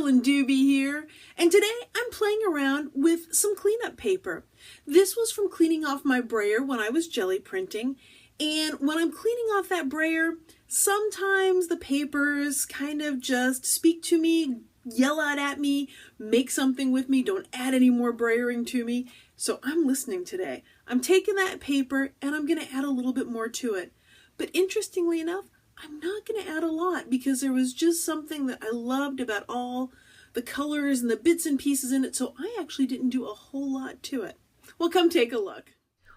Carolyn Dube here, and today I'm playing around with some cleanup paper. This was from cleaning off my brayer when I was jelly printing, and when I'm cleaning off that brayer, sometimes the papers kind of just speak to me, yell out at me, make something with me, don't add any more brayering to me. So I'm listening today. I'm taking that paper and I'm going to add a little bit more to it. But interestingly enough, I'm not going to add a lot because there was just something that I loved about all the colors and the bits and pieces in it, so I actually didn't do a whole lot to it. Well, come take a look.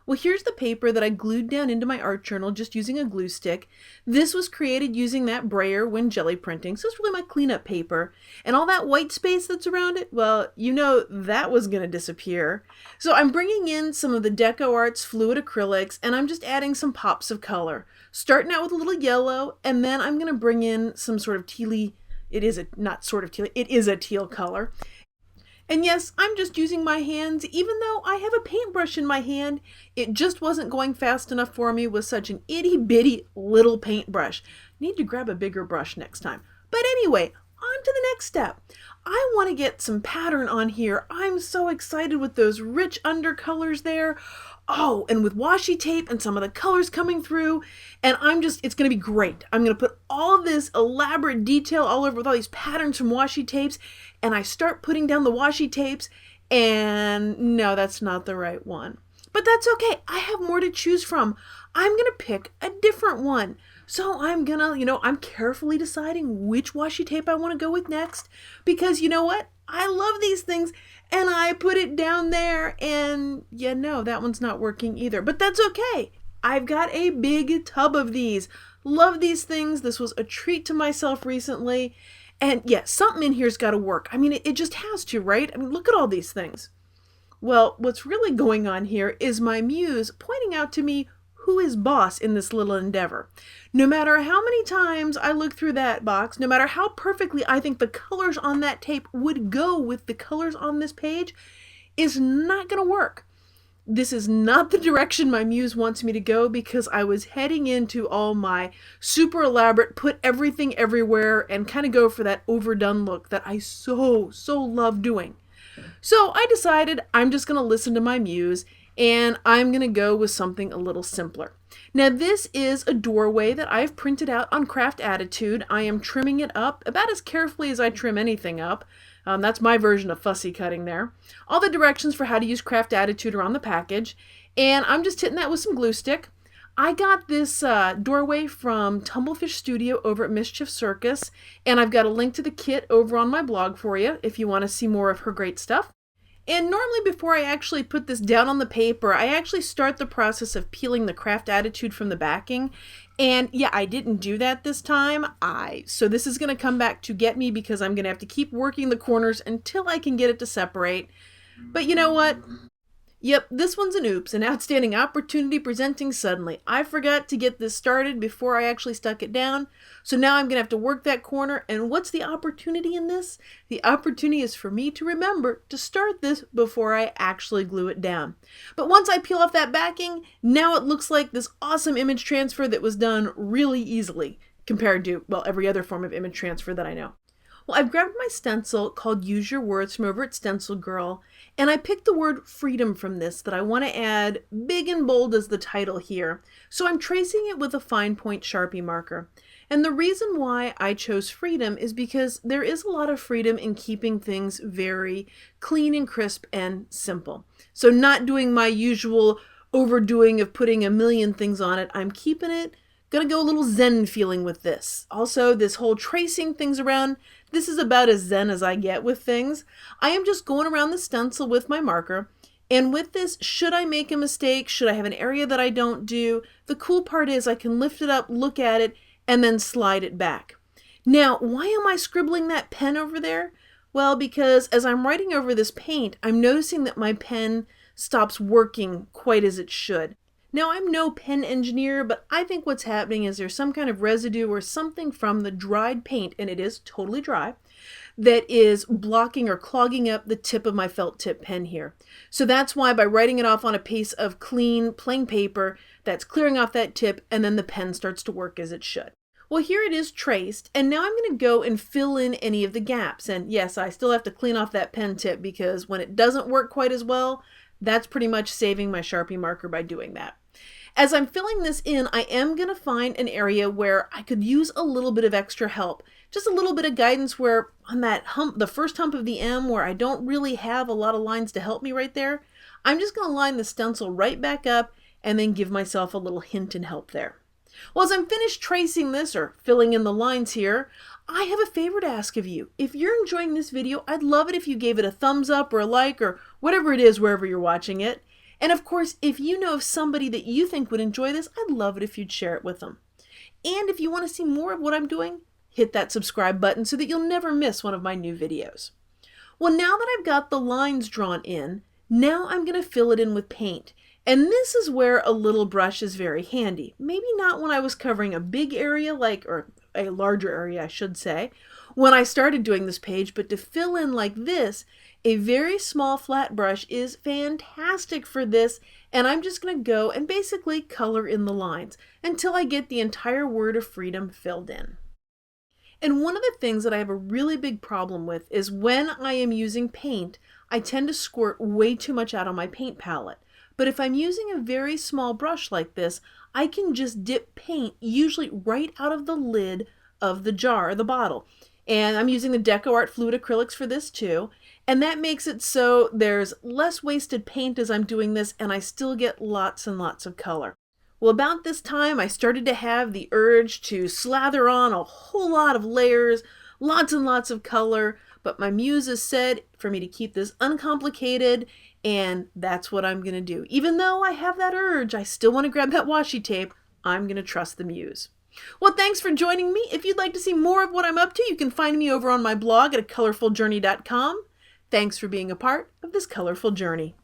Well, here's the paper that I glued down into my art journal just using a glue stick. This was created using that brayer when jelly printing, so it's really my cleanup paper. And all that white space that's around it, well, you know that was going to disappear. So I'm bringing in some of the Deco Arts fluid acrylics, and I'm just adding some pops of color. Starting out with a little yellow, and then I'm going to bring in some sort of tealy, it is a teal color. And yes, I'm just using my hands, even though I have a paintbrush in my hand. It just wasn't going fast enough for me with such an itty bitty little paintbrush. Need to grab a bigger brush next time. But anyway, on to the next step. I want to get some pattern on here. I'm so excited with those rich undercolors there. Oh, and with washi tape and some of the colors coming through, and it's going to be great. I'm going to put all of this elaborate detail all over with all these patterns from washi tapes, and I start putting down the washi tapes, and no, that's not the right one. But that's okay. I have more to choose from. I'm going to pick a different one. So I'm going to, I'm carefully deciding which washi tape I want to go with next, because you know what? I love these things, and I put it down there, and no, that one's not working either. But that's okay. I've got a big tub of these. Love these things. This was a treat to myself recently. And yeah, something in here's got to work. I mean, it just has to, right? I mean, look at all these things. Well, what's really going on here is my muse pointing out to me who is boss in this little endeavor. No matter how many times I look through that box, no matter how perfectly I think the colors on that tape would go with the colors on this page, is not going to work. This is not the direction my muse wants me to go, because I was heading into all my super elaborate, put everything everywhere, and kind of go for that overdone look that I so love doing. So I decided I'm just going to listen to my muse, and I'm going to go with something a little simpler. Now this is a doorway that I've printed out on Craft Attitude. I am trimming it up about as carefully as I trim anything up. That's my version of fussy cutting there. All the directions for how to use Craft Attitude are on the package, and I'm just hitting that with some glue stick. I got this doorway from Tumblefish Studio over at Mischief Circus, and I've got a link to the kit over on my blog for you if you want to see more of her great stuff. And normally before I actually put this down on the paper, I actually start the process of peeling the Craft Attitude from the backing. And yeah, I didn't do that this time. So this is going to come back to get me, because I'm going to have to keep working the corners until I can get it to separate. But you know what? Yep, this one's an oops, an outstanding opportunity presenting suddenly. I forgot to get this started before I actually stuck it down, so now I'm going to have to work that corner, and what's the opportunity in this? The opportunity is for me to remember to start this before I actually glue it down. But once I peel off that backing, now it looks like this awesome image transfer that was done really easily compared to, well, every other form of image transfer that I know. Well, I've grabbed my stencil called Use Your Words from over at Stencil Girl, and I picked the word freedom from this that I want to add big and bold as the title here. So I'm tracing it with a fine point Sharpie marker. And the reason why I chose freedom is because there is a lot of freedom in keeping things very clean and crisp and simple. So not doing my usual overdoing of putting a million things on it. I'm keeping it. Gonna go a little zen feeling with this. Also, this whole tracing things around, this is about as zen as I get with things. I am just going around the stencil with my marker, and with this, should I make a mistake, should I have an area that I don't do, the cool part is I can lift it up, look at it, and then slide it back. Now, why am I scribbling that pen over there? Well, because as I'm writing over this paint, I'm noticing that my pen stops working quite as it should. Now, I'm no pen engineer, but I think what's happening is there's some kind of residue or something from the dried paint, and it is totally dry, that is blocking or clogging up the tip of my felt tip pen here. So that's why by writing it off on a piece of clean, plain paper, that's clearing off that tip, and then the pen starts to work as it should. Well, here it is traced, and now I'm going to go and fill in any of the gaps. And yes, I still have to clean off that pen tip because when it doesn't work quite as well, that's pretty much saving my Sharpie marker by doing that. As I'm filling this in, I am going to find an area where I could use a little bit of extra help. Just a little bit of guidance where on that hump, the first hump of the M, where I don't really have a lot of lines to help me right there, I'm just going to line the stencil right back up and then give myself a little hint and help there. Well, as I'm finished tracing this or filling in the lines here, I have a favor to ask of you. If you're enjoying this video, I'd love it if you gave it a thumbs up or a like or whatever it is wherever you're watching it. And of course, if you know of somebody that you think would enjoy this, I'd love it if you'd share it with them. And if you want to see more of what I'm doing, hit that subscribe button so that you'll never miss one of my new videos. Well, now that I've got the lines drawn in, now I'm going to fill it in with paint. And this is where a little brush is very handy. Maybe not when I was covering a big area or a larger area, I should say, when I started doing this page, but to fill in like this, a very small flat brush is fantastic for this, and I'm just going to go and basically color in the lines until I get the entire word of freedom filled in. And one of the things that I have a really big problem with is when I am using paint, I tend to squirt way too much out on my paint palette. But if I'm using a very small brush like this, I can just dip paint usually right out of the lid of the jar or the bottle. And I'm using the Deco Art Fluid Acrylics for this too. And that makes it so there's less wasted paint as I'm doing this, and I still get lots and lots of color. Well, about this time, I started to have the urge to slather on a whole lot of layers, lots and lots of color, but my muses said for me to keep this uncomplicated, and that's what I'm going to do. Even though I have that urge, I still want to grab that washi tape, I'm going to trust the muse. Well, thanks for joining me. If you'd like to see more of what I'm up to, you can find me over on my blog at acolorfuljourney.com. Thanks for being a part of this colorful journey.